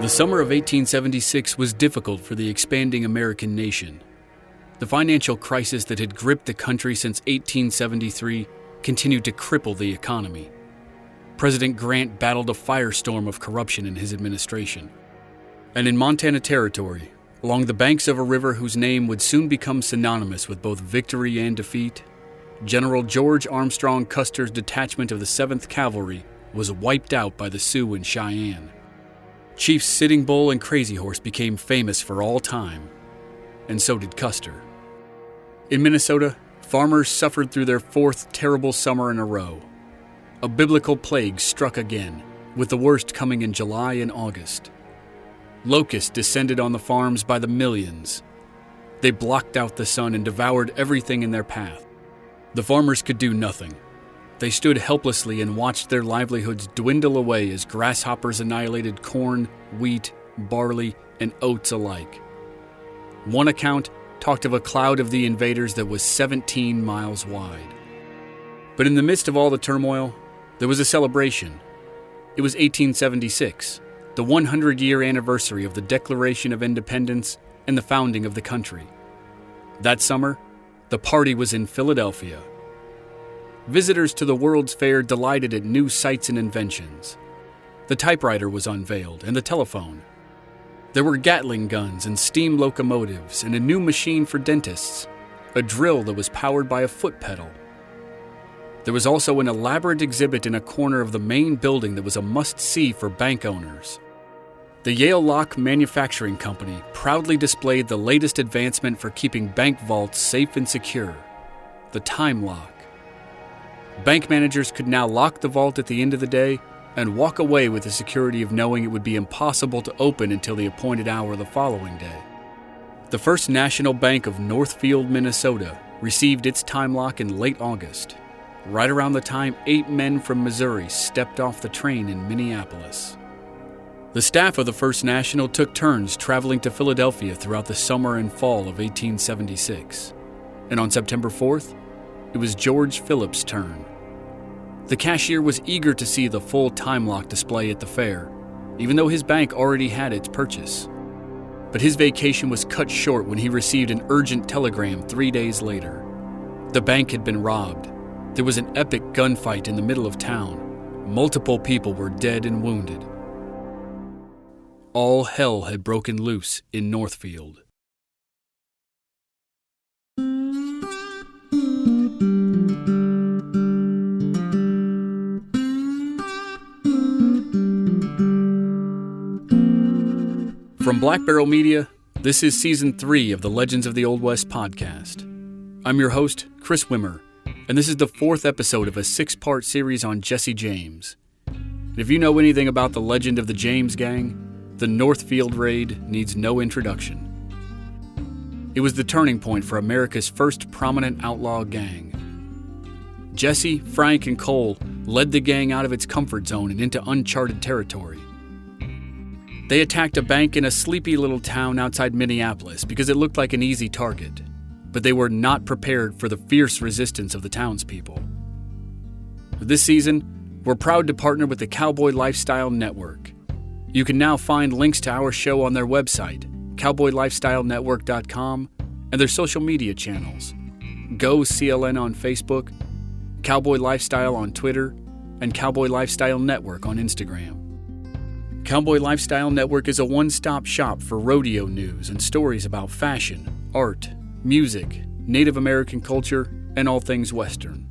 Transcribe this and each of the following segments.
The summer of 1876 was difficult for the expanding American nation. The financial crisis that had gripped the country since 1873 continued to cripple the economy. President Grant battled a firestorm of corruption in his administration. And in Montana Territory, along the banks of a river whose name would soon become synonymous with both victory and defeat, General George Armstrong Custer's detachment of the 7th Cavalry was wiped out by the Sioux and Cheyenne. Chiefs Sitting Bull and Crazy Horse became famous for all time, and so did Custer. In Minnesota, farmers suffered through their 4th terrible summer in a row. A biblical plague struck again, with the worst coming in July and August. Locusts descended on the farms by the millions. They blocked out the sun and devoured everything in their path. The farmers could do nothing. They stood helplessly and watched their livelihoods dwindle away as grasshoppers annihilated corn, wheat, barley, and oats alike. One account talked of a cloud of the invaders that was 17 miles wide. But in the midst of all the turmoil, there was a celebration. It was 1876, the 100-year anniversary of the Declaration of Independence and the founding of the country. That summer, the party was in Philadelphia. Visitors to the World's Fair delighted at new sights and inventions. The typewriter was unveiled, and the telephone. There were Gatling guns and steam locomotives, and a new machine for dentists, a drill that was powered by a foot pedal. There was also an elaborate exhibit in a corner of the main building that was a must-see for bank owners. The Yale Lock Manufacturing Company proudly displayed the latest advancement for keeping bank vaults safe and secure, the time lock. Bank managers could now lock the vault at the end of the day and walk away with the security of knowing it would be impossible to open until the appointed hour the following day. The First National Bank of Northfield, Minnesota, received its time lock in late August, right around the time 8 men from Missouri stepped off the train in Minneapolis. The staff of the First National took turns traveling to Philadelphia throughout the summer and fall of 1876, and on September 4th, it was George Phillips' turn. The cashier was eager to see the full time lock display at the fair, even though his bank already had its purchase. But his vacation was cut short when he received an urgent telegram 3 days later. The bank had been robbed. There was an epic gunfight in the middle of town. Multiple people were dead and wounded. All hell had broken loose in Northfield. From Black Barrel Media, this is Season 3 of the Legends of the Old West podcast. I'm your host, Chris Wimmer, and this is the 4th episode of a 6-part series on Jesse James. And if you know anything about the legend of the James Gang, the Northfield Raid needs no introduction. It was the turning point for America's first prominent outlaw gang. Jesse, Frank, and Cole led the gang out of its comfort zone and into uncharted territory. They attacked a bank in a sleepy little town outside Minneapolis because it looked like an easy target, but they were not prepared for the fierce resistance of the townspeople. This season, we're proud to partner with the Cowboy Lifestyle Network. You can now find links to our show on their website, cowboylifestylenetwork.com, and their social media channels, Go CLN on Facebook, Cowboy Lifestyle on Twitter, and Cowboy Lifestyle Network on Instagram. Cowboy Lifestyle Network is a one-stop shop for rodeo news and stories about fashion, art, music, Native American culture, and all things Western.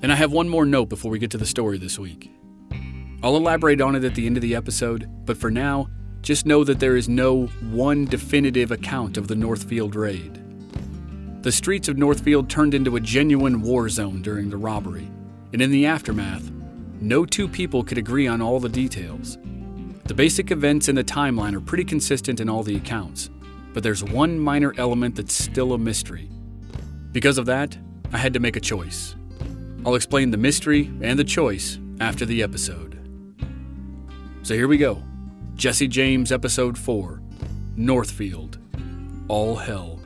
And I have one more note before we get to the story this week. I'll elaborate on it at the end of the episode, but for now, just know that there is no one definitive account of the Northfield Raid. The streets of Northfield turned into a genuine war zone during the robbery, and in the aftermath, no two people could agree on all the details. The basic events in the timeline are pretty consistent in all the accounts, but there's one minor element that's still a mystery. Because of that, I had to make a choice. I'll explain the mystery and the choice after the episode. So here we go. Jesse James, Episode 4, Northfield, All Hell.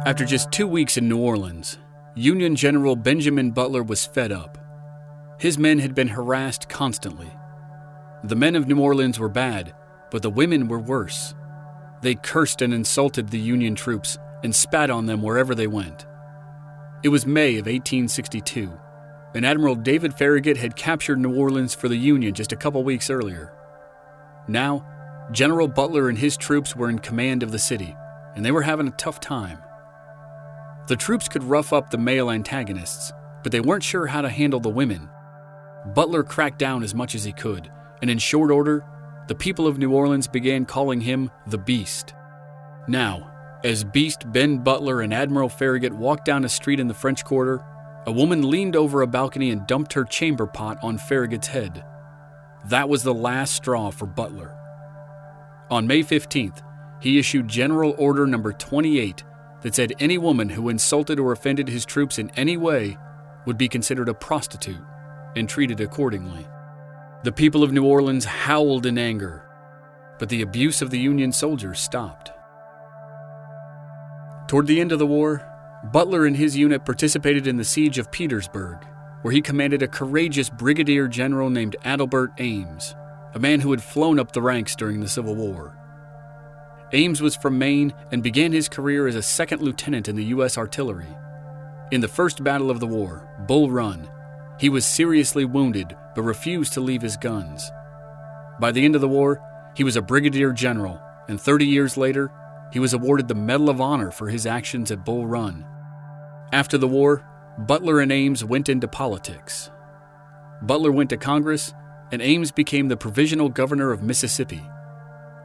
After just 2 weeks in New Orleans, Union General Benjamin Butler was fed up. His men had been harassed constantly. The men of New Orleans were bad, but the women were worse. They cursed and insulted the Union troops and spat on them wherever they went. It was May of 1862, and Admiral David Farragut had captured New Orleans for the Union just a couple weeks earlier. Now, General Butler and his troops were in command of the city, and they were having a tough time. The troops could rough up the male antagonists, but they weren't sure how to handle the women. Butler cracked down as much as he could, and in short order, the people of New Orleans began calling him the Beast. Now, as Beast Ben Butler and Admiral Farragut walked down a street in the French Quarter, a woman leaned over a balcony and dumped her chamber pot on Farragut's head. That was the last straw for Butler. On May 15th, he issued General Order No. 28 that said any woman who insulted or offended his troops in any way would be considered a prostitute and treated accordingly. The people of New Orleans howled in anger, but the abuse of the Union soldiers stopped. Toward the end of the war, Butler and his unit participated in the siege of Petersburg, where he commanded a courageous brigadier general named Adelbert Ames, a man who had flown up the ranks during the Civil War. Ames was from Maine and began his career as a second lieutenant in the U.S. artillery. In the first battle of the war, Bull Run, he was seriously wounded but refused to leave his guns. By the end of the war, he was a brigadier general, and 30 years later, he was awarded the Medal of Honor for his actions at Bull Run. After the war, Butler and Ames went into politics. Butler went to Congress, and Ames became the provisional governor of Mississippi.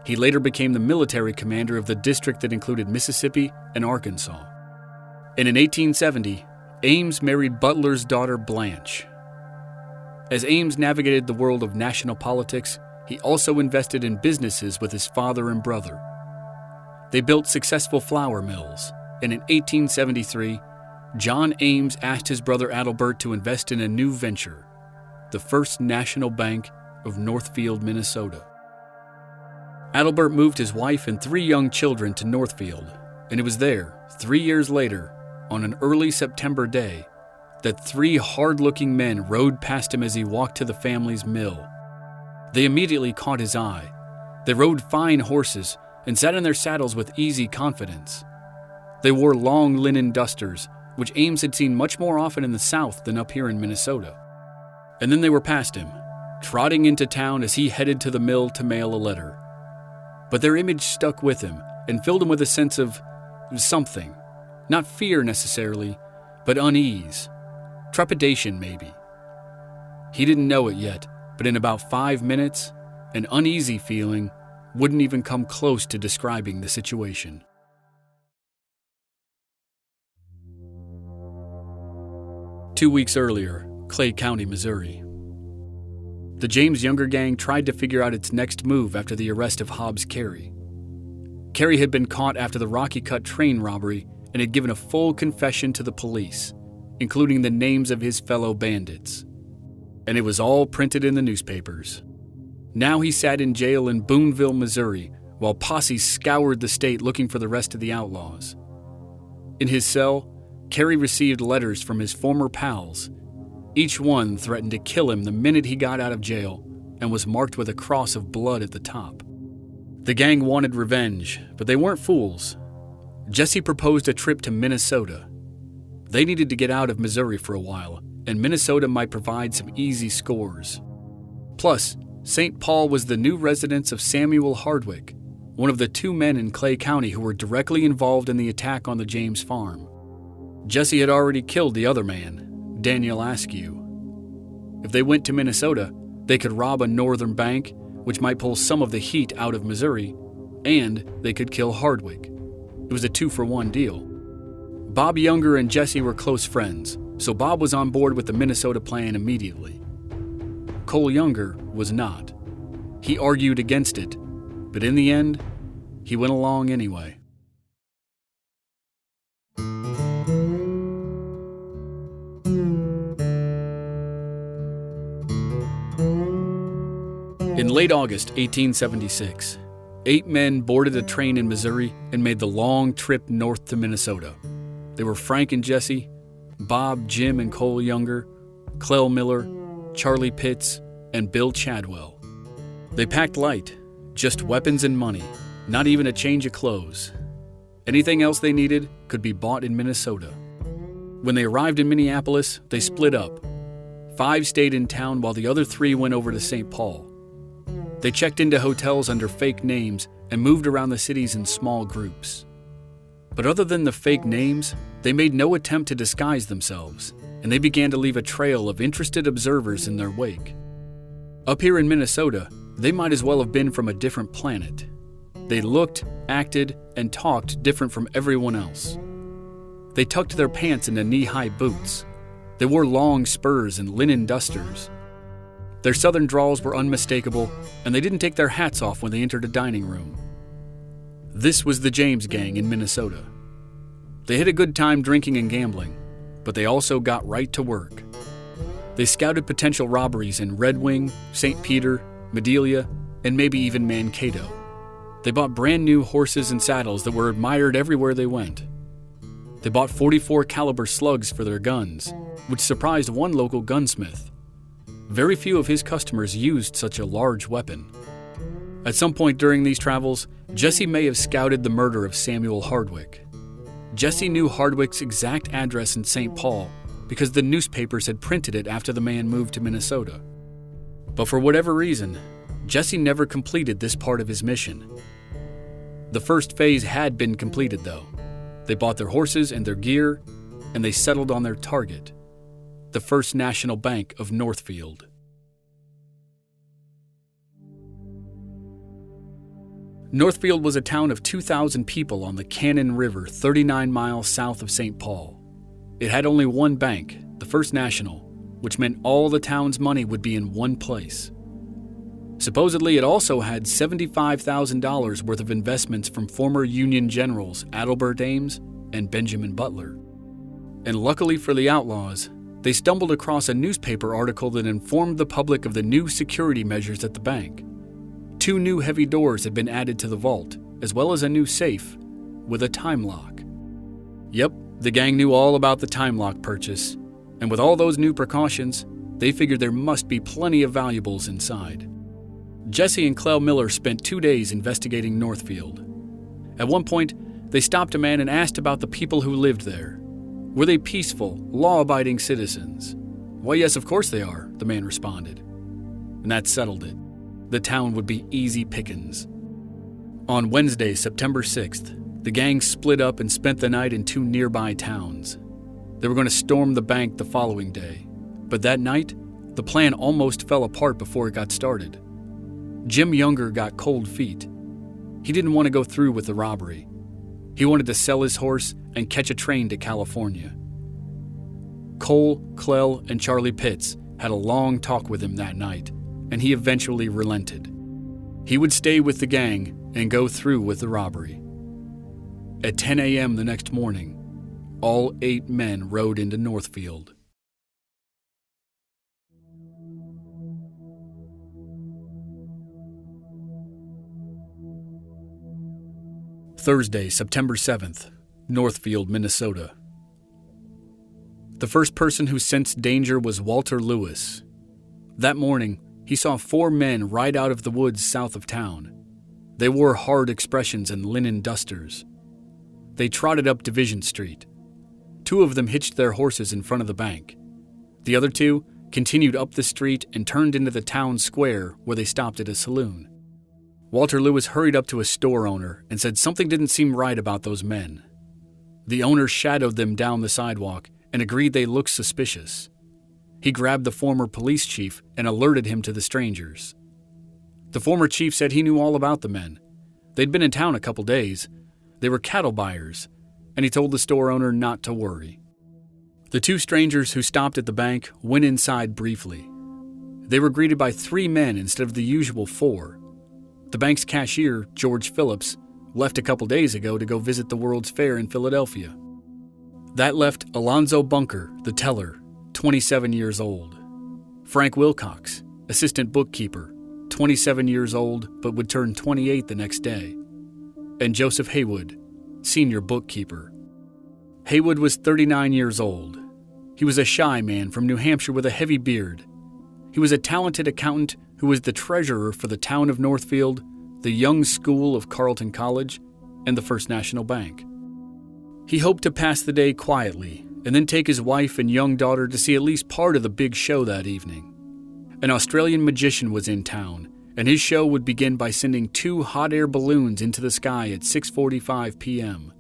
He later became the military commander of the district that included Mississippi and Arkansas. And in 1870, Ames married Butler's daughter Blanche. As Ames navigated the world of national politics, he also invested in businesses with his father and brother. They built successful flour mills, and in 1873, John Ames asked his brother Adelbert to invest in a new venture, the First National Bank of Northfield, Minnesota. Adelbert moved his wife and 3 young children to Northfield, and it was there, 3 years later, on an early September day, that 3 hard-looking men rode past him as he walked to the family's mill. They immediately caught his eye. They rode fine horses and sat in their saddles with easy confidence. They wore long linen dusters, which Ames had seen much more often in the South than up here in Minnesota. And then they were past him, trotting into town as he headed to the mill to mail a letter. But their image stuck with him and filled him with a sense of something. Not fear necessarily, but unease. Trepidation, maybe. He didn't know it yet, but in about 5 minutes, an uneasy feeling wouldn't even come close to describing the situation. Two weeks earlier, Clay County, Missouri. The James Younger gang tried to figure out its next move after the arrest of Hobbs Carey. Carey had been caught after the Rocky Cut train robbery and had given a full confession to the police, including the names of his fellow bandits. And it was all printed in the newspapers. Now he sat in jail in Booneville, Missouri, while posses scoured the state looking for the rest of the outlaws. In his cell, Carey received letters from his former pals. Each one threatened to kill him the minute he got out of jail and was marked with a cross of blood at the top. The gang wanted revenge, but they weren't fools. Jesse proposed a trip to Minnesota. They needed to get out of Missouri for a while, and Minnesota might provide some easy scores. Plus, St. Paul was the new residence of Samuel Hardwick, one of the 2 men in Clay County who were directly involved in the attack on the James farm. Jesse had already killed the other man, Daniel Askew. If they went to Minnesota, they could rob a northern bank, which might pull some of the heat out of Missouri, and they could kill Hardwick. It was a 2-for-1 deal. Bob Younger and Jesse were close friends, so Bob was on board with the Minnesota plan immediately. Cole Younger was not. He argued against it, but in the end, he went along anyway. In late August 1876, 8 men boarded a train in Missouri and made the long trip north to Minnesota. They were Frank and Jesse, Bob, Jim, and Cole Younger, Clell Miller, Charlie Pitts, and Bill Chadwell. They packed light, just weapons and money, not even a change of clothes. Anything else they needed could be bought in Minnesota. When they arrived in Minneapolis, they split up. 5 stayed in town while the other 3 went over to St. Paul. They checked into hotels under fake names and moved around the cities in small groups. But other than the fake names, they made no attempt to disguise themselves, and they began to leave a trail of interested observers in their wake. Up here in Minnesota, they might as well have been from a different planet. They looked, acted, and talked different from everyone else. They tucked their pants into knee-high boots. They wore long spurs and linen dusters. Their southern drawls were unmistakable, and they didn't take their hats off when they entered a dining room. This was the James Gang in Minnesota. They had a good time drinking and gambling, but they also got right to work. They scouted potential robberies in Red Wing, St. Peter, Madelia, and maybe even Mankato. They bought brand new horses and saddles that were admired everywhere they went. They bought .44 caliber slugs for their guns, which surprised one local gunsmith. Very few of his customers used such a large weapon. At some point during these travels, Jesse may have scouted the murder of Samuel Hardwick. Jesse knew Hardwick's exact address in St. Paul because the newspapers had printed it after the man moved to Minnesota. But for whatever reason, Jesse never completed this part of his mission. The first phase had been completed, though. They bought their horses and their gear, and they settled on their target, the First National Bank of Northfield. Northfield was a town of 2,000 people on the Cannon River, 39 miles south of St. Paul. It had only one bank, the First National, which meant all the town's money would be in one place. Supposedly, it also had $75,000 worth of investments from former Union generals Adelbert Ames and Benjamin Butler. And luckily for the outlaws, they stumbled across a newspaper article that informed the public of the new security measures at the bank. 2 new heavy doors had been added to the vault, as well as a new safe with a time lock. Yep, the gang knew all about the time lock purchase, and with all those new precautions, they figured there must be plenty of valuables inside. Jesse and Clell Miller spent 2 days investigating Northfield. At one point, they stopped a man and asked about the people who lived there. Were they peaceful, law-abiding citizens? "Why, yes, of course they are," the man responded. And that settled it. The town would be easy pickings. On Wednesday, September 6th, the gang split up and spent the night in 2 nearby towns. They were going to storm the bank the following day, but that night, the plan almost fell apart before it got started. Jim Younger got cold feet. He didn't want to go through with the robbery. He wanted to sell his horse and catch a train to California. Cole, Clell, and Charlie Pitts had a long talk with him that night, and he eventually relented. He would stay with the gang and go through with the robbery. At 10 a.m. the next morning, all 8 men rode into Northfield. Thursday, September 7th, Northfield, Minnesota. The first person who sensed danger was Walter Lewis. That morning, he saw 4 men ride out of the woods south of town. They wore hard expressions and linen dusters. They trotted up Division Street. 2 of them hitched their horses in front of the bank. The other 2 continued up the street and turned into the town square where they stopped at a saloon. Walter Lewis hurried up to a store owner and said something didn't seem right about those men. The owner shadowed them down the sidewalk and agreed they looked suspicious. He grabbed the former police chief and alerted him to the strangers. The former chief said he knew all about the men. They'd been in town a couple days. They were cattle buyers, and he told the store owner not to worry. The 2 strangers who stopped at the bank went inside briefly. They were greeted by 3 men instead of the usual 4. The bank's cashier, George Phillips, left a couple days ago to go visit the World's Fair in Philadelphia. That left Alonzo Bunker, the teller, 27 years old. Frank Wilcox, assistant bookkeeper, 27 years old but would turn 28 the next day. And Joseph Haywood, senior bookkeeper. Haywood was 39 years old. He was a shy man from New Hampshire with a heavy beard. He was a talented accountant who was the treasurer for the town of Northfield, the Young School of Carleton College, and the First National Bank. He hoped to pass the day quietly and then take his wife and young daughter to see at least part of the big show that evening. An Australian magician was in town, and his show would begin by sending 2 hot air balloons into the sky at 6:45 p.m.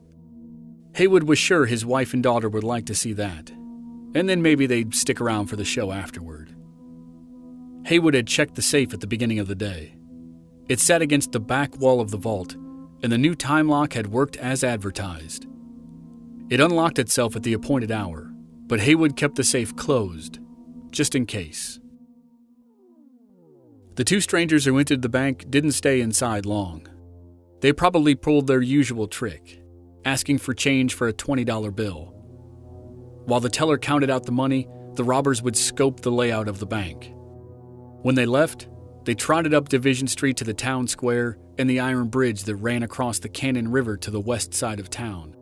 Haywood was sure his wife and daughter would like to see that, and then maybe they'd stick around for the show afterward. Haywood had checked the safe at the beginning of the day. It sat against the back wall of the vault, and the new time lock had worked as advertised. It unlocked itself at the appointed hour, but Haywood kept the safe closed, just in case. The 2 strangers who entered the bank didn't stay inside long. They probably pulled their usual trick, asking for change for a $20 bill. While the teller counted out the money, the robbers would scope the layout of the bank. When they left, they trotted up Division Street to the town square and the iron bridge that ran across the Cannon River to the west side of town.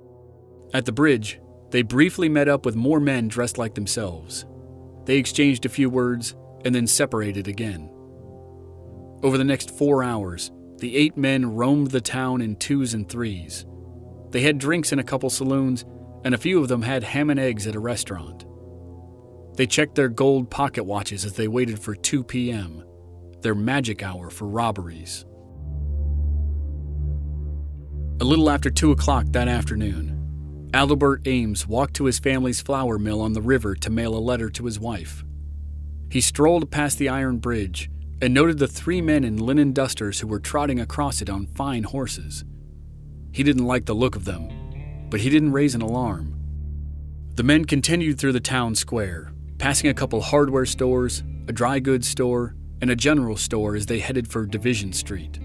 At the bridge, they briefly met up with more men dressed like themselves. They exchanged a few words and then separated again. Over the next 4 hours, the 8 men roamed the town in 2s and 3s. They had drinks in a couple saloons, and a few of them had ham and eggs at a restaurant. They checked their gold pocket watches as they waited for 2 p.m., their magic hour for robberies. A little after 2 o'clock that afternoon, Adalbert Ames walked to his family's flour mill on the river to mail a letter to his wife. He strolled past the iron bridge and noted the 3 men in linen dusters who were trotting across it on fine horses. He didn't like the look of them, but he didn't raise an alarm. The men continued through the town square, passing a couple hardware stores, a dry goods store, and a general store as they headed for Division Street.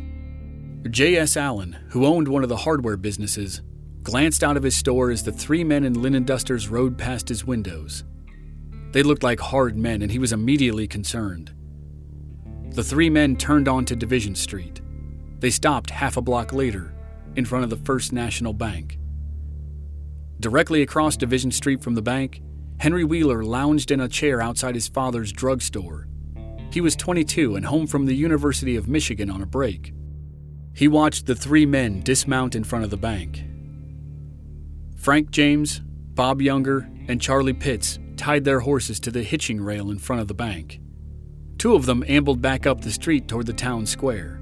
J.S. Allen, who owned one of the hardware businesses, glanced out of his store as the 3 men in linen dusters rode past his windows. They looked like hard men, and he was immediately concerned. The 3 men turned onto Division Street. They stopped half a block later, in front of the First National Bank. Directly across Division Street from the bank, Henry Wheeler lounged in a chair outside his father's drugstore. He was 22 and home from the University of Michigan on a break. He watched the 3 men dismount in front of the bank. Frank James, Bob Younger, and Charlie Pitts tied their horses to the hitching rail in front of the bank. 2 of them ambled back up the street toward the town square.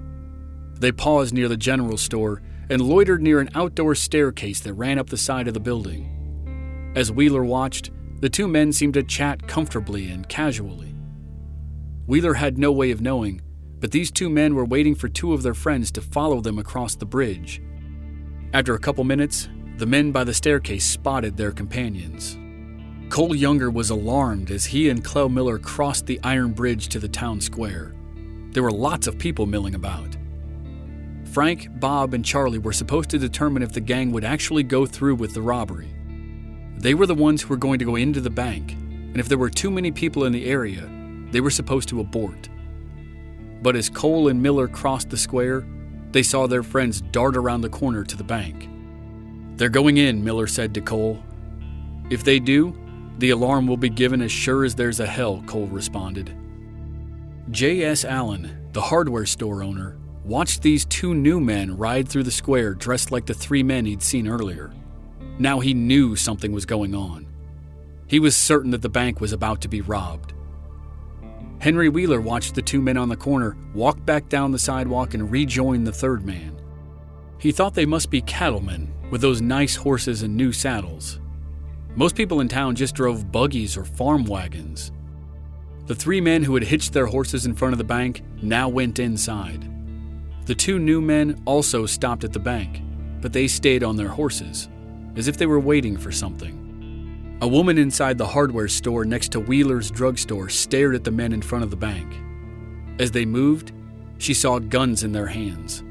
They paused near the general store and loitered near an outdoor staircase that ran up the side of the building. As Wheeler watched, the 2 men seemed to chat comfortably and casually. Wheeler had no way of knowing, but these 2 men were waiting for 2 of their friends to follow them across the bridge. After a couple minutes, the men by the staircase spotted their companions. Cole Younger was alarmed as he and Clell Miller crossed the iron bridge to the town square. There were lots of people milling about. Frank, Bob, and Charlie were supposed to determine if the gang would actually go through with the robbery. They were the ones who were going to go into the bank, and if there were too many people in the area, they were supposed to abort. But as Cole and Miller crossed the square, they saw their friends dart around the corner to the bank. "They're going in," Miller said to Cole. "If they do, the alarm will be given as sure as there's a hell," Cole responded. J.S. Allen, the hardware store owner, watched these 2 new men ride through the square dressed like the 3 men he'd seen earlier. Now he knew something was going on. He was certain that the bank was about to be robbed. Henry Wheeler watched the 2 men on the corner walk back down the sidewalk and rejoin the 3rd man. He thought they must be cattlemen with those nice horses and new saddles. Most people in town just drove buggies or farm wagons. The 3 men who had hitched their horses in front of the bank now went inside. The 2 new men also stopped at the bank, but they stayed on their horses, as if they were waiting for something. A woman inside the hardware store next to Wheeler's drugstore stared at the men in front of the bank. As they moved, she saw guns in their hands.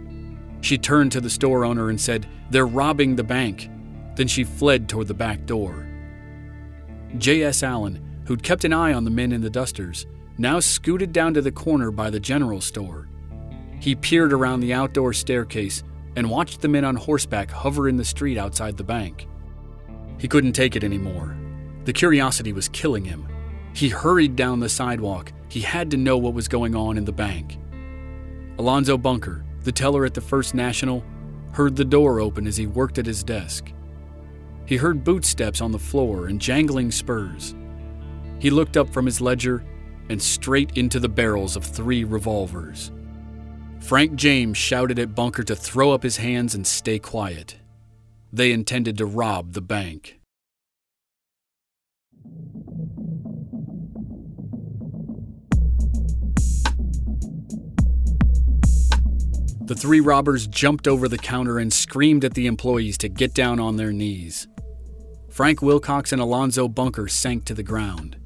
She turned to the store owner and said, "They're robbing the bank." Then she fled toward the back door. J.S. Allen, who'd kept an eye on the men in the dusters, now scooted down to the corner by the general store. He peered around the outdoor staircase and watched the men on horseback hover in the street outside the bank. He couldn't take it anymore. The curiosity was killing him. He hurried down the sidewalk. He had to know what was going on in the bank. Alonzo Bunker, the teller at the First National, heard the door open as he worked at his desk. He heard boot steps on the floor and jangling spurs. He looked up from his ledger and straight into the barrels of 3 revolvers. Frank James shouted at Bunker to throw up his hands and stay quiet. They intended to rob the bank. The 3 robbers jumped over the counter and screamed at the employees to get down on their knees. Frank Wilcox and Alonzo Bunker sank to the ground.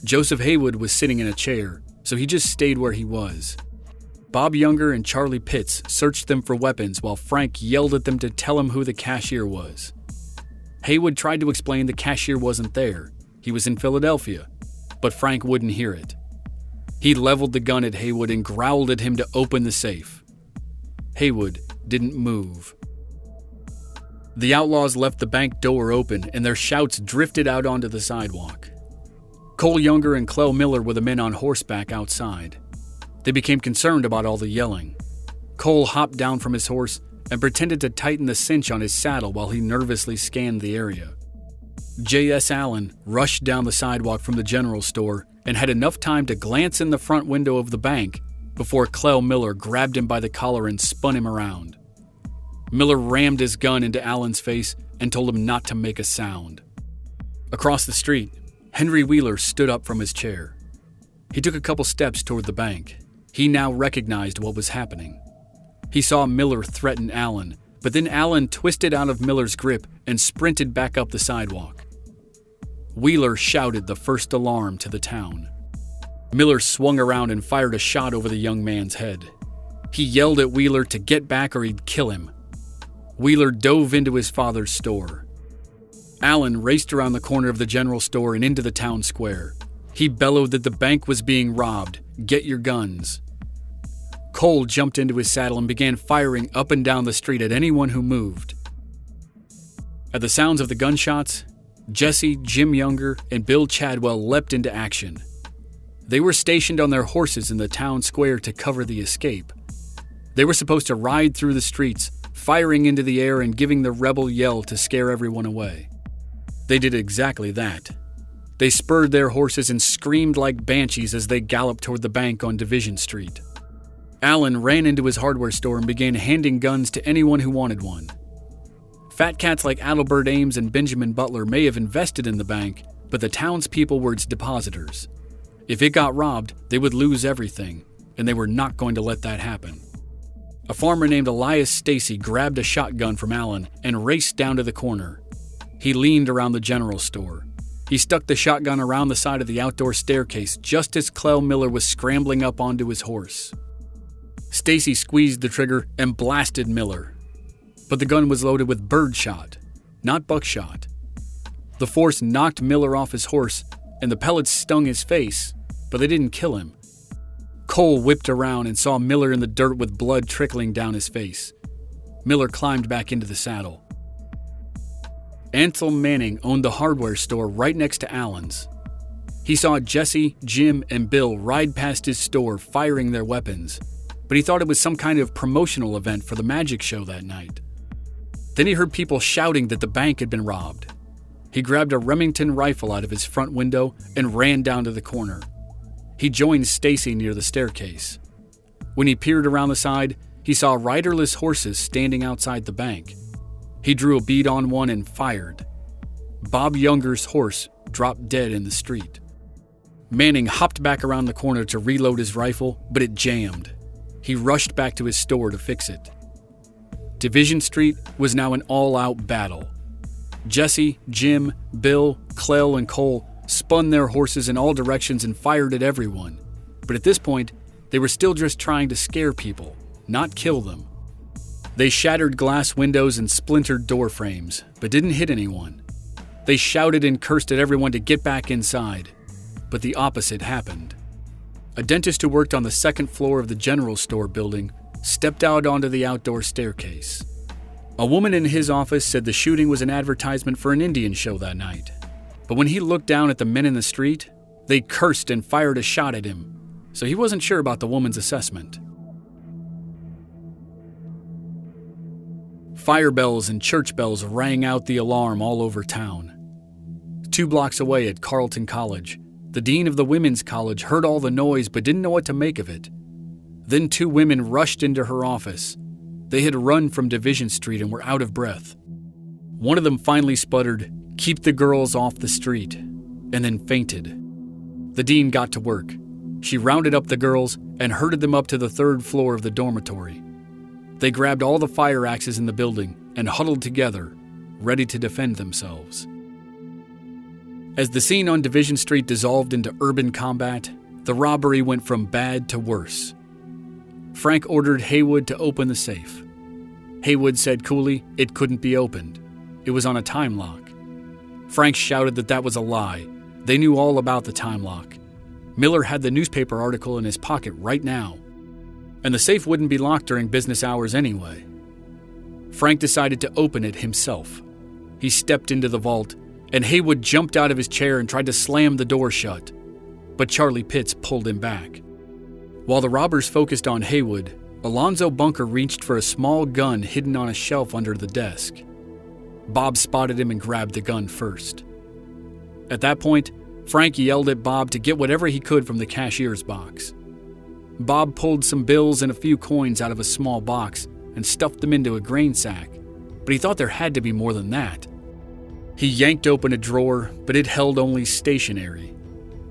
Joseph Haywood was sitting in a chair, so he just stayed where he was. Bob Younger and Charlie Pitts searched them for weapons while Frank yelled at them to tell him who the cashier was. Haywood tried to explain the cashier wasn't there. He was in Philadelphia, but Frank wouldn't hear it. He leveled the gun at Haywood and growled at him to open the safe. Haywood didn't move. The outlaws left the bank door open and their shouts drifted out onto the sidewalk. Cole Younger and Clell Miller were the men on horseback outside. They became concerned about all the yelling. Cole hopped down from his horse and pretended to tighten the cinch on his saddle while he nervously scanned the area. J.S. Allen rushed down the sidewalk from the general store and had enough time to glance in the front window of the bank before Clell Miller grabbed him by the collar and spun him around. Miller rammed his gun into Allen's face and told him not to make a sound. Across the street, Henry Wheeler stood up from his chair. He took a couple steps toward the bank. He now recognized what was happening. He saw Miller threaten Allen, but then Allen twisted out of Miller's grip and sprinted back up the sidewalk. Wheeler shouted the first alarm to the town. Miller swung around and fired a shot over the young man's head. He yelled at Wheeler to get back or he'd kill him. Wheeler dove into his father's store. Allen raced around the corner of the general store and into the town square. He bellowed that the bank was being robbed. Get your guns. Cole jumped into his saddle and began firing up and down the street at anyone who moved. At the sounds of the gunshots, Jesse, Jim Younger, and Bill Chadwell leapt into action. They were stationed on their horses in the town square to cover the escape. They were supposed to ride through the streets, firing into the air and giving the rebel yell to scare everyone away. They did exactly that. They spurred their horses and screamed like banshees as they galloped toward the bank on Division Street. Allen ran into his hardware store and began handing guns to anyone who wanted one. Fat cats like Adelbert Ames and Benjamin Butler may have invested in the bank, but the townspeople were its depositors. If it got robbed, they would lose everything, and they were not going to let that happen. A farmer named Elias Stacy grabbed a shotgun from Allen and raced down to the corner. He leaned around the general store. He stuck the shotgun around the side of the outdoor staircase just as Clell Miller was scrambling up onto his horse. Stacy squeezed the trigger and blasted Miller. But the gun was loaded with birdshot, not buckshot. The force knocked Miller off his horse, and the pellets stung his face, but they didn't kill him. Cole whipped around and saw Miller in the dirt with blood trickling down his face. Miller climbed back into the saddle. Ansel Manning owned the hardware store right next to Allen's. He saw Jesse, Jim, and Bill ride past his store firing their weapons, but he thought it was some kind of promotional event for the magic show that night. Then he heard people shouting that the bank had been robbed. He grabbed a Remington rifle out of his front window and ran down to the corner. He joined Stacy near the staircase. When he peered around the side, he saw riderless horses standing outside the bank. He drew a bead on one and fired. Bob Younger's horse dropped dead in the street. Manning hopped back around the corner to reload his rifle, but it jammed. He rushed back to his store to fix it. Division Street was now an all-out battle. Jesse, Jim, Bill, Clell, and Cole spun their horses in all directions and fired at everyone. But at this point, they were still just trying to scare people, not kill them. They shattered glass windows and splintered door frames, but didn't hit anyone. They shouted and cursed at everyone to get back inside, but the opposite happened. A dentist who worked on the second floor of the general store building stepped out onto the outdoor staircase. A woman in his office said the shooting was an advertisement for an Indian show that night. But when he looked down at the men in the street, they cursed and fired a shot at him, so he wasn't sure about the woman's assessment. Fire bells and church bells rang out the alarm all over town. 2 blocks away at Carleton College, the dean of the women's college heard all the noise but didn't know what to make of it. Then 2 women rushed into her office. They had run from Division Street and were out of breath. One of them finally sputtered, "Keep the girls off the street," and then fainted. The dean got to work. She rounded up the girls and herded them up to the 3rd floor of the dormitory. They grabbed all the fire axes in the building and huddled together, ready to defend themselves. As the scene on Division Street dissolved into urban combat, the robbery went from bad to worse. Frank ordered Haywood to open the safe. Haywood said coolly it couldn't be opened. It was on a time lock. Frank shouted that was a lie. They knew all about the time lock. Miller had the newspaper article in his pocket right now. And the safe wouldn't be locked during business hours anyway. Frank decided to open it himself. He stepped into the vault, and Haywood jumped out of his chair and tried to slam the door shut. But Charlie Pitts pulled him back. While the robbers focused on Haywood, Alonzo Bunker reached for a small gun hidden on a shelf under the desk. Bob spotted him and grabbed the gun first. At that point, Frank yelled at Bob to get whatever he could from the cashier's box. Bob pulled some bills and a few coins out of a small box and stuffed them into a grain sack, but he thought there had to be more than that. He yanked open a drawer, but it held only stationery.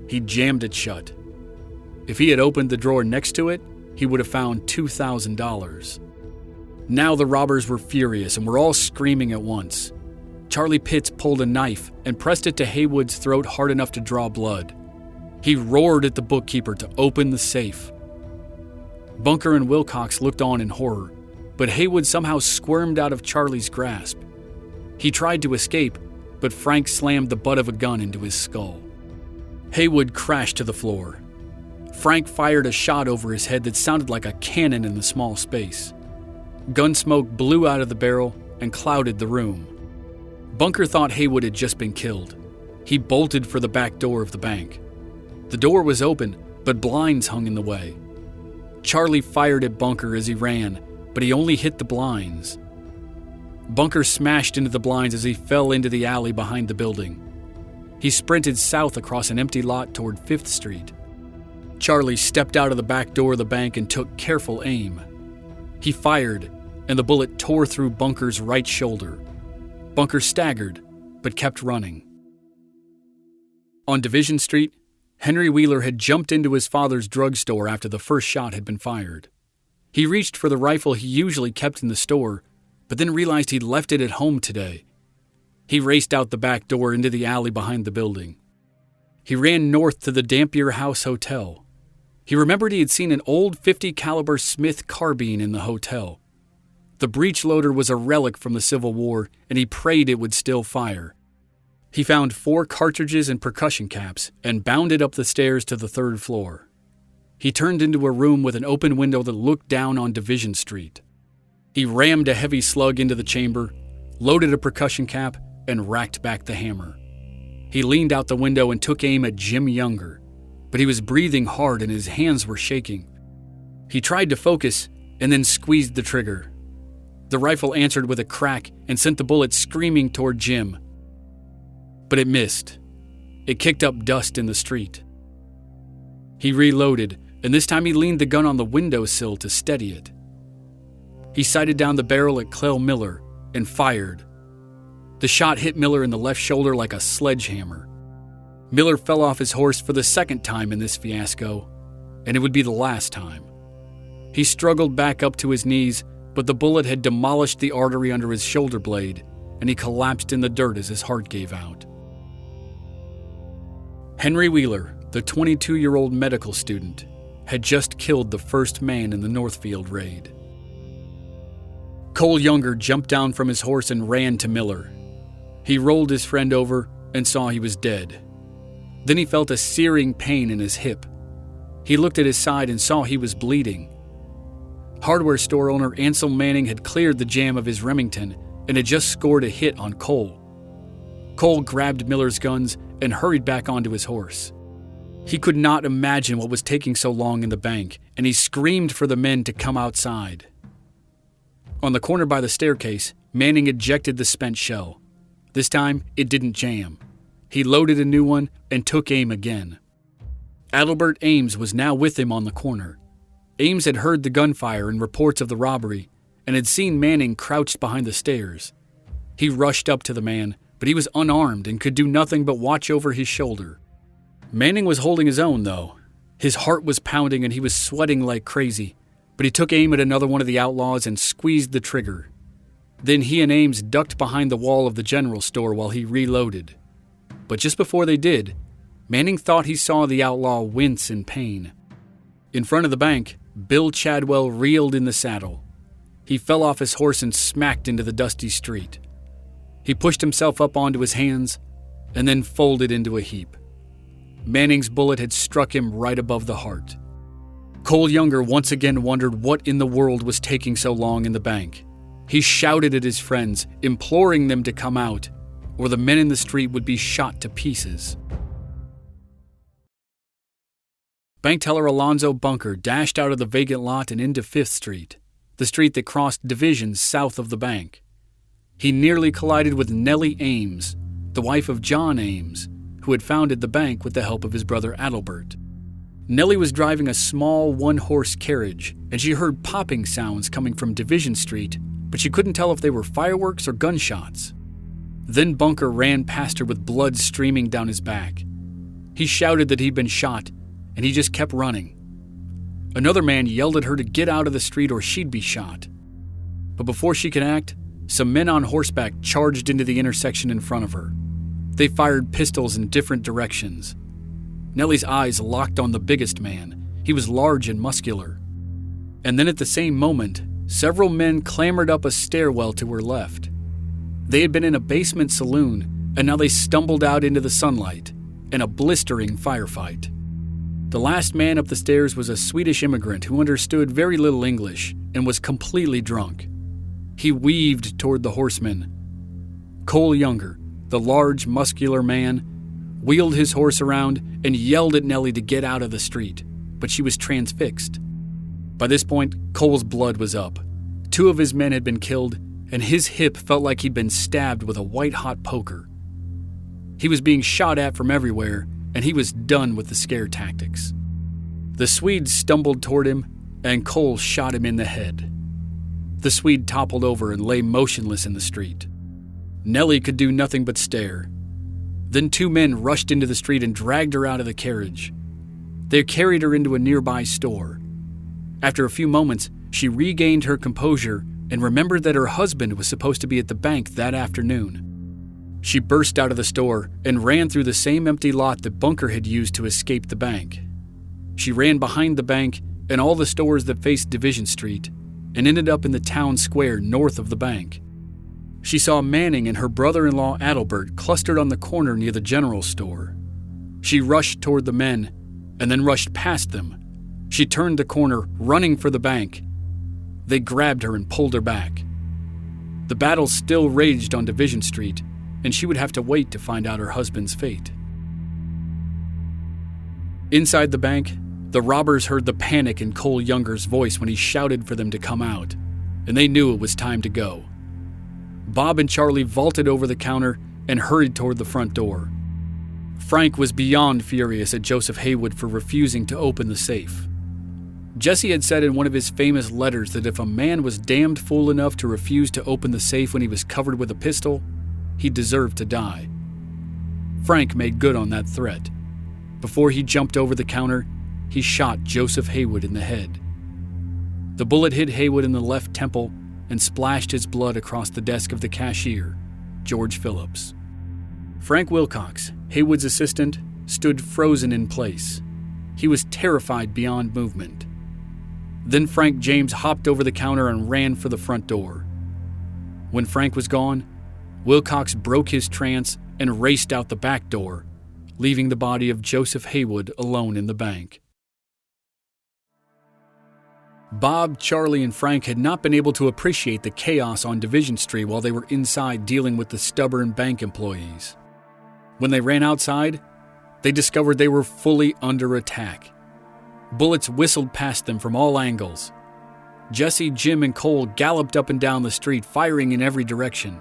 He jammed it shut. If he had opened the drawer next to it, he would have found $2,000. Now the robbers were furious and were all screaming at once. Charlie Pitts pulled a knife and pressed it to Haywood's throat hard enough to draw blood. He roared at the bookkeeper to open the safe. Bunker and Wilcox looked on in horror, but Haywood somehow squirmed out of Charlie's grasp. He tried to escape, but Frank slammed the butt of a gun into his skull. Haywood crashed to the floor. Frank fired a shot over his head that sounded like a cannon in the small space. Gun smoke blew out of the barrel and clouded the room. Bunker thought Haywood had just been killed. He bolted for the back door of the bank. The door was open, but blinds hung in the way. Charlie fired at Bunker as he ran, but he only hit the blinds. Bunker smashed into the blinds as he fell into the alley behind the building. He sprinted south across an empty lot toward 5th Street. Charlie stepped out of the back door of the bank and took careful aim. He fired, and the bullet tore through Bunker's right shoulder. Bunker staggered, but kept running. On Division Street, Henry Wheeler had jumped into his father's drugstore after the first shot had been fired. He reached for the rifle he usually kept in the store, but then realized he'd left it at home today. He raced out the back door into the alley behind the building. He ran north to the Dampier House Hotel. He remembered he had seen an old .50 caliber Smith carbine in the hotel. The breech loader was a relic from the Civil War, and he prayed it would still fire. He found 4 cartridges and percussion caps and bounded up the stairs to the 3rd floor. He turned into a room with an open window that looked down on Division Street. He rammed a heavy slug into the chamber, loaded a percussion cap, and racked back the hammer. He leaned out the window and took aim at Jim Younger, but he was breathing hard and his hands were shaking. He tried to focus and then squeezed the trigger. The rifle answered with a crack and sent the bullet screaming toward Jim. But it missed. It kicked up dust in the street. He reloaded, and this time he leaned the gun on the windowsill to steady it. He sighted down the barrel at Clell Miller and fired. The shot hit Miller in the left shoulder like a sledgehammer. Miller fell off his horse for the 2nd time in this fiasco, and it would be the last time. He struggled back up to his knees, but the bullet had demolished the artery under his shoulder blade, and he collapsed in the dirt as his heart gave out. Henry Wheeler, the 22-year-old medical student, had just killed the first man in the Northfield Raid. Cole Younger jumped down from his horse and ran to Miller. He rolled his friend over and saw he was dead. Then he felt a searing pain in his hip. He looked at his side and saw he was bleeding. Hardware store owner Ansel Manning had cleared the jam of his Remington and had just scored a hit on Cole. Cole grabbed Miller's guns and hurried back onto his horse. He could not imagine what was taking so long in the bank, and he screamed for the men to come outside. On the corner by the staircase, Manning ejected the spent shell. This time, it didn't jam. He loaded a new one and took aim again. Adelbert Ames was now with him on the corner. Ames had heard the gunfire and reports of the robbery and had seen Manning crouched behind the stairs. He rushed up to the man, but he was unarmed and could do nothing but watch over his shoulder. Manning was holding his own, though. His heart was pounding and he was sweating like crazy, but he took aim at another one of the outlaws and squeezed the trigger. Then he and Ames ducked behind the wall of the general store while he reloaded. But just before they did, Manning thought he saw the outlaw wince in pain. In front of the bank, Bill Chadwell reeled in the saddle. He fell off his horse and smacked into the dusty street. He pushed himself up onto his hands and then folded into a heap. Manning's bullet had struck him right above the heart. Cole Younger once again wondered what in the world was taking so long in the bank. He shouted at his friends, imploring them to come out, or the men in the street would be shot to pieces. Bank teller Alonzo Bunker dashed out of the vacant lot and into 5th Street, the street that crossed divisions south of the bank. He nearly collided with Nellie Ames, the wife of John Ames, who had founded the bank with the help of his brother Adelbert. Nellie was driving a small one-horse carriage, and she heard popping sounds coming from Division Street, but she couldn't tell if they were fireworks or gunshots. Then Bunker ran past her with blood streaming down his back. He shouted that he'd been shot, and he just kept running. Another man yelled at her to get out of the street or she'd be shot. But before she could act, some men on horseback charged into the intersection in front of her. They fired pistols in different directions. Nellie's eyes locked on the biggest man. He was large and muscular. And then at the same moment, several men clambered up a stairwell to her left. They had been in a basement saloon, and now they stumbled out into the sunlight in a blistering firefight. The last man up the stairs was a Swedish immigrant who understood very little English and was completely drunk. He weaved toward the horsemen. Cole Younger, the large, muscular man, wheeled his horse around and yelled at Nellie to get out of the street, but she was transfixed. By this point, Cole's blood was up. 2 of his men had been killed, and his hip felt like he'd been stabbed with a white-hot poker. He was being shot at from everywhere, and he was done with the scare tactics. The Swede stumbled toward him, and Cole shot him in the head. The Swede toppled over and lay motionless in the street. Nellie could do nothing but stare. Then 2 men rushed into the street and dragged her out of the carriage. They carried her into a nearby store. After a few moments, she regained her composure and remembered that her husband was supposed to be at the bank that afternoon. She burst out of the store and ran through the same empty lot that Bunker had used to escape the bank. She ran behind the bank and all the stores that faced Division Street and ended up in the town square north of the bank. She saw Manning and her brother-in-law Adelbert clustered on the corner near the general store. She rushed toward the men and then rushed past them. She turned the corner, running for the bank. They grabbed her and pulled her back. The battle still raged on Division Street, and she would have to wait to find out her husband's fate. Inside the bank, the robbers heard the panic in Cole Younger's voice when he shouted for them to come out, and they knew it was time to go. Bob and Charlie vaulted over the counter and hurried toward the front door. Frank was beyond furious at Joseph Haywood for refusing to open the safe. Jesse had said in one of his famous letters that if a man was damned fool enough to refuse to open the safe when he was covered with a pistol, he deserved to die. Frank made good on that threat. Before he jumped over the counter, he shot Joseph Haywood in the head. The bullet hit Haywood in the left temple and splashed his blood across the desk of the cashier, George Phillips. Frank Wilcox, Haywood's assistant, stood frozen in place. He was terrified beyond movement. Then Frank James hopped over the counter and ran for the front door. When Frank was gone, Wilcox broke his trance and raced out the back door, leaving the body of Joseph Haywood alone in the bank. Bob, Charlie, and Frank had not been able to appreciate the chaos on Division Street while they were inside dealing with the stubborn bank employees. When they ran outside, they discovered they were fully under attack. Bullets whistled past them from all angles. Jesse, Jim, and Cole galloped up and down the street, firing in every direction.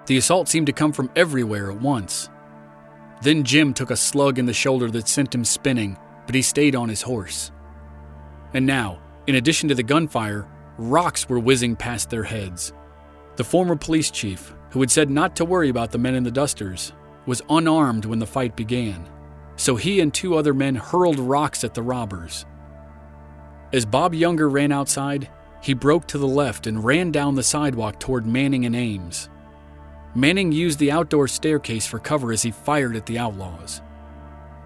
The assault seemed to come from everywhere at once. Then Jim took a slug in the shoulder that sent him spinning, but he stayed on his horse. And now, in addition to the gunfire, rocks were whizzing past their heads. The former police chief, who had said not to worry about the men in the dusters, was unarmed when the fight began, so he and 2 other men hurled rocks at the robbers. As Bob Younger ran outside, he broke to the left and ran down the sidewalk toward Manning and Ames. Manning used the outdoor staircase for cover as he fired at the outlaws.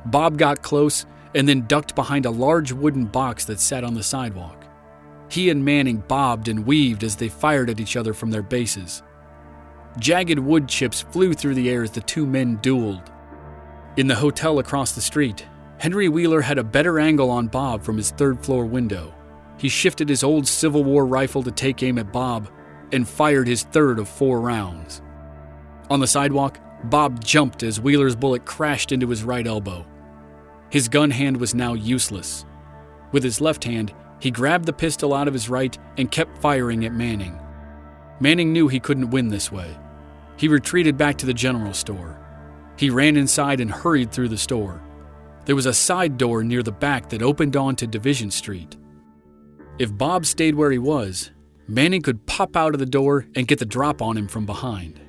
Bob got close and then ducked behind a large wooden box that sat on the sidewalk. He and Manning bobbed and weaved as they fired at each other from their bases. Jagged wood chips flew through the air as the 2 men dueled. In the hotel across the street, Henry Wheeler had a better angle on Bob from his 3rd-floor window. He shifted his old Civil War rifle to take aim at Bob and fired his 3rd of 4 rounds. On the sidewalk, Bob jumped as Wheeler's bullet crashed into his right elbow. His gun hand was now useless. With his left hand, he grabbed the pistol out of his right and kept firing at Manning. Manning knew he couldn't win this way. He retreated back to the general store. He ran inside and hurried through the store. There was a side door near the back that opened onto Division Street. If Bob stayed where he was, Manning could pop out of the door and get the drop on him from behind.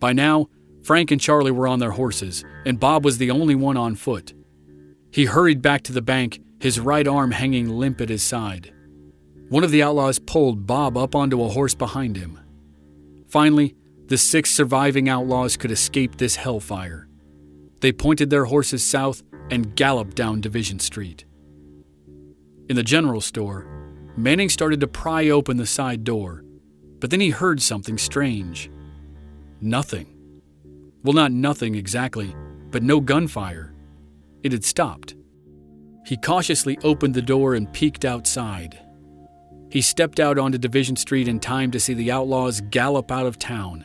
By now, Frank and Charlie were on their horses, and Bob was the only one on foot. He hurried back to the bank, his right arm hanging limp at his side. One of the outlaws pulled Bob up onto a horse behind him. Finally, the 6 surviving outlaws could escape this hellfire. They pointed their horses south and galloped down Division Street. In the general store, Manning started to pry open the side door, but then he heard something strange. Nothing. Well, not nothing exactly, but no gunfire. It had stopped. He cautiously opened the door and peeked outside. He stepped out onto Division Street in time to see the outlaws gallop out of town.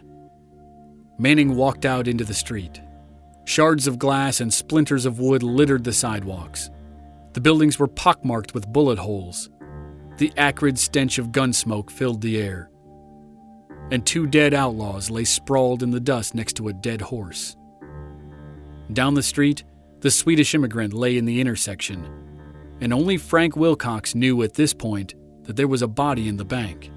Manning walked out into the street. Shards of glass and splinters of wood littered the sidewalks. The buildings were pockmarked with bullet holes. The acrid stench of gun smoke filled the air. And 2 dead outlaws lay sprawled in the dust next to a dead horse. Down the street, the Swedish immigrant lay in the intersection, and only Frank Wilcox knew at this point that there was a body in the bank.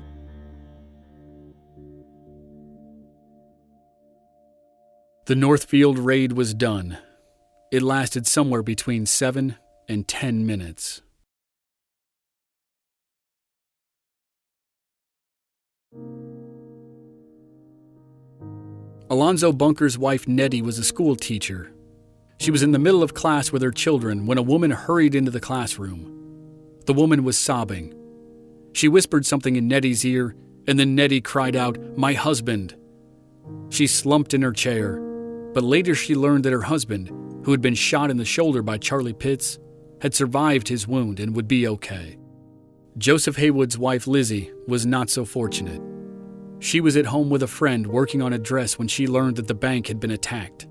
The Northfield Raid was done. It lasted somewhere between 7 and 10 minutes. Alonzo Bunker's wife Nettie was a school teacher. She was in the middle of class with her children when a woman hurried into the classroom. The woman was sobbing. She whispered something in Nettie's ear, and then Nettie cried out, "My husband!" She slumped in her chair, but later she learned that her husband, who had been shot in the shoulder by Charlie Pitts, had survived his wound and would be okay. Joseph Haywood's wife Lizzie was not so fortunate. She was at home with a friend working on a dress when she learned that the bank had been attacked.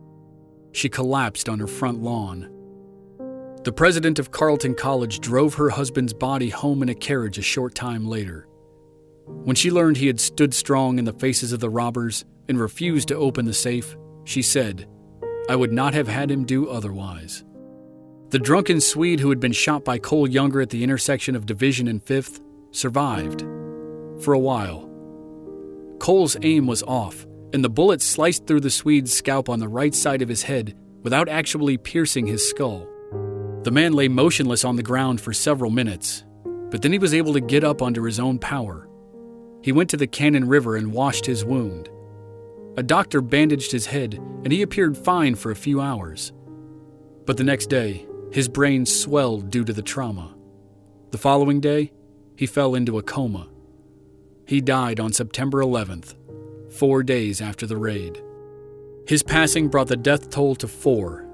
She collapsed on her front lawn. The president of Carleton College drove her husband's body home in a carriage a short time later. When she learned he had stood strong in the faces of the robbers and refused to open the safe, she said, "I would not have had him do otherwise." The drunken Swede who had been shot by Cole Younger at the intersection of Division and 5th survived. For a while. Cole's aim was off, and the bullet sliced through the Swede's scalp on the right side of his head without actually piercing his skull. The man lay motionless on the ground for several minutes, but then he was able to get up under his own power. He went to the Cannon River and washed his wound. A doctor bandaged his head, and he appeared fine for a few hours. But the next day, his brain swelled due to the trauma. The following day, he fell into a coma. He died on September 11th, 4 days after the raid. His passing brought the death toll to 4,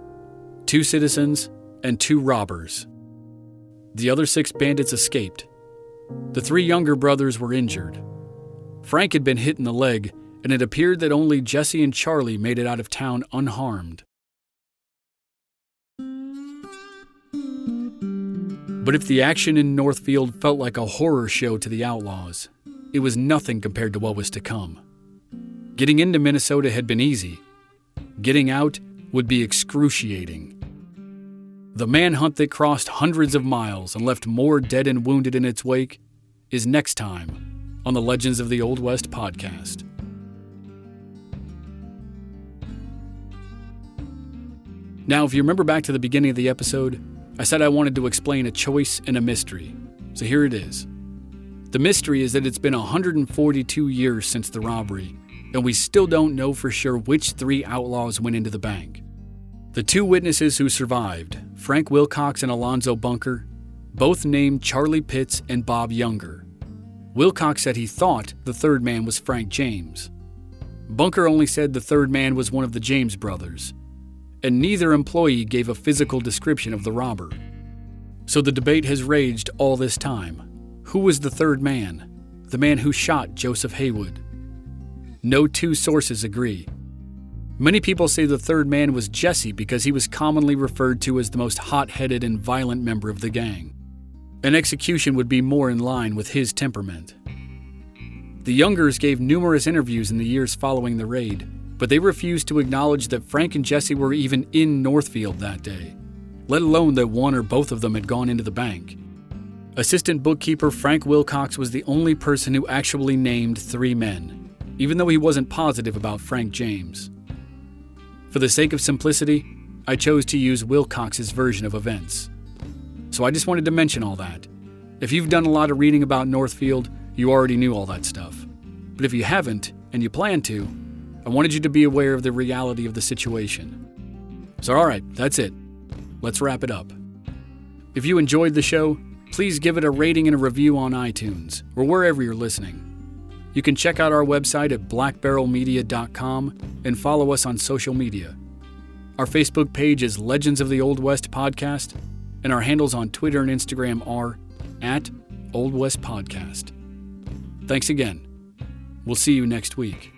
2 citizens and 2 robbers. The other 6 bandits escaped, The 3 younger brothers were injured. Frank had been hit in the leg, and it appeared that only Jesse and Charlie made it out of town unharmed. But if the action in Northfield felt like a horror show to the outlaws, it was nothing compared to what was to come. Getting into Minnesota had been easy. Getting out would be excruciating. The manhunt that crossed hundreds of miles and left more dead and wounded in its wake is next time on the Legends of the Old West podcast. Now, if you remember back to the beginning of the episode, I said I wanted to explain a choice and a mystery, so here it is. The mystery is that it's been 142 years since the robbery, and we still don't know for sure which 3 outlaws went into the bank. The 2 witnesses who survived, Frank Wilcox and Alonzo Bunker, both named Charlie Pitts and Bob Younger. Wilcox said he thought the 3rd man was Frank James. Bunker only said the 3rd man was one of the James brothers, and neither employee gave a physical description of the robber. So the debate has raged all this time. Who was the 3rd man? The man who shot Joseph Haywood? No 2 sources agree. Many people say the 3rd man was Jesse because he was commonly referred to as the most hot-headed and violent member of the gang. An execution would be more in line with his temperament. The Youngers gave numerous interviews in the years following the raid, but they refused to acknowledge that Frank and Jesse were even in Northfield that day, let alone that one or both of them had gone into the bank. Assistant bookkeeper Frank Wilcox was the only person who actually named 3 men, even though he wasn't positive about Frank James. For the sake of simplicity, I chose to use Wilcox's version of events. So I just wanted to mention all that. If you've done a lot of reading about Northfield, you already knew all that stuff. But if you haven't, and you plan to, I wanted you to be aware of the reality of the situation. So alright, that's it. Let's wrap it up. If you enjoyed the show, please give it a rating and a review on iTunes, or wherever you're listening. You can check out our website at blackbarrelmedia.com and follow us on social media. Our Facebook page is Legends of the Old West Podcast, and our handles on Twitter and Instagram are @Old West Podcast. Thanks again. We'll see you next week.